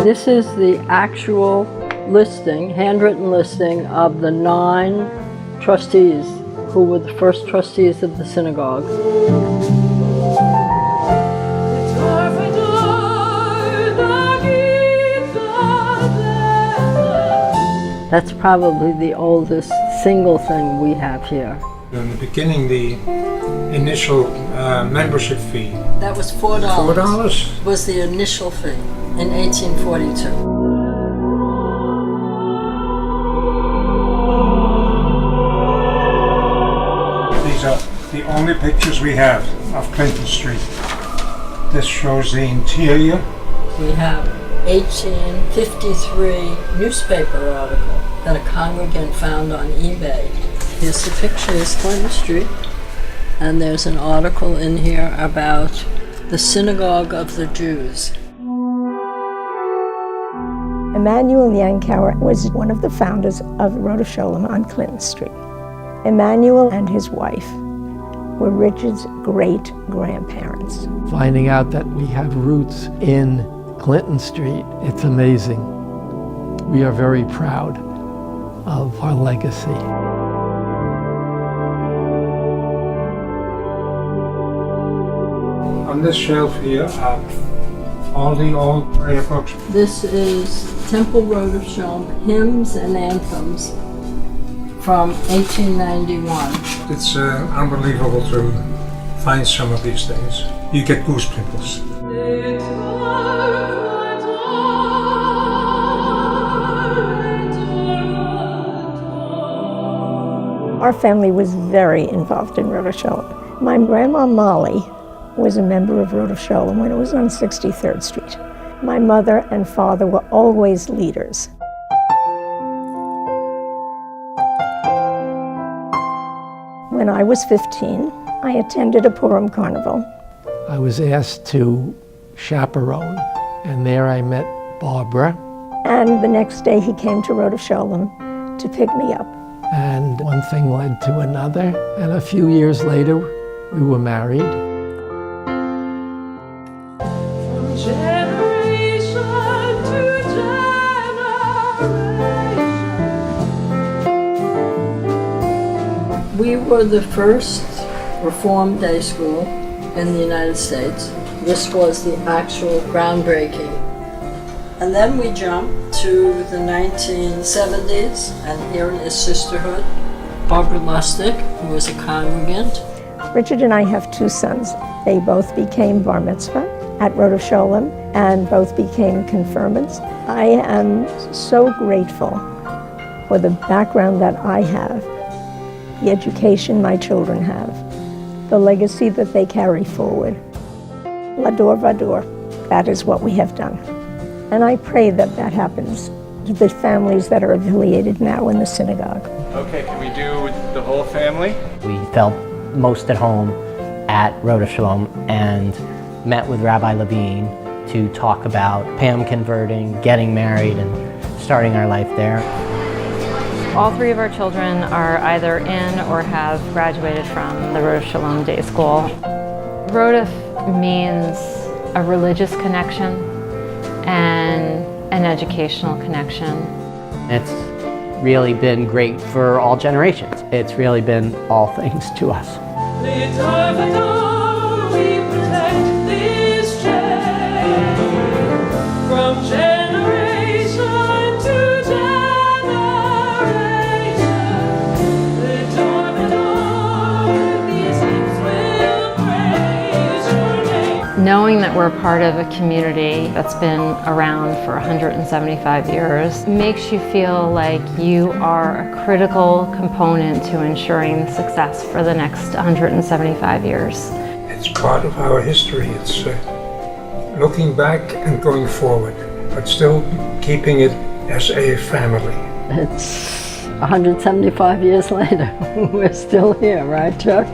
This is the actual listing, handwritten listing of the 9 trustees who were the first trustees of the synagogue. That's probably the oldest single thing we have here. In the beginning, the initial membership fee. That was $4. $4? Was the initial fee in 1842. These are the only pictures we have of Clinton Street. This shows the interior. We have 1853 newspaper article that a congregant found on eBay. Here's the picture, is Clinton Street, and there's an article in here about the Synagogue of the Jews. Emanuel Yankauer was one of the founders of Rodeph Sholom on Clinton Street. Emanuel and his wife were Richard's great-grandparents. Finding out that we have roots in Clinton Street, it's amazing. We are very proud of our legacy. On this shelf here are all the old prayer books. This is Temple Rodeph Sholom Hymns and Anthems from 1891. It's unbelievable to find some of these things. You get goosebumps. Our family was very involved in Rodeph Sholom. My grandma Molly was a member of Rodeph Sholom when it was on 63rd Street. My mother and father were always leaders. When I was 15, I attended a Purim carnival. I was asked to chaperone, and there I met Barbara. And the next day he came to Rodeph Sholom to pick me up. And one thing led to another, and a few years later, we were married. From generation to generation. We were the first Reformed day school in the United States. This was the actual groundbreaking. And then we jumped to the 1970s, and here is Sisterhood. Barbara Lustig, who was a congregant. Richard and I have 2 sons. They both became bar mitzvah at Rodeph Sholom and both became confirmants. I am so grateful for the background that I have, the education my children have, the legacy that they carry forward. Lador vador, that is what we have done. And I pray that that happens to the families that are affiliated now in the synagogue. Okay, can we do the whole family? We felt most at home at Rodeph Sholom and met with Rabbi Levine to talk about Pam converting, getting married, and starting our life there. All 3 of our children are either in or have graduated from the Rodeph Sholom Day School. Rodeph means a religious connection and an educational connection. It's really been great for all generations. It's really been all things to us. We protect this chain from generation to generation. Knowing that we're part of a community that's been around for 175 years makes you feel like you are a critical component to ensuring success for the next 175 years. It's part of our history. It's looking back and going forward, but still keeping it as a family. It's 175 years later. We're still here, right, Chuck?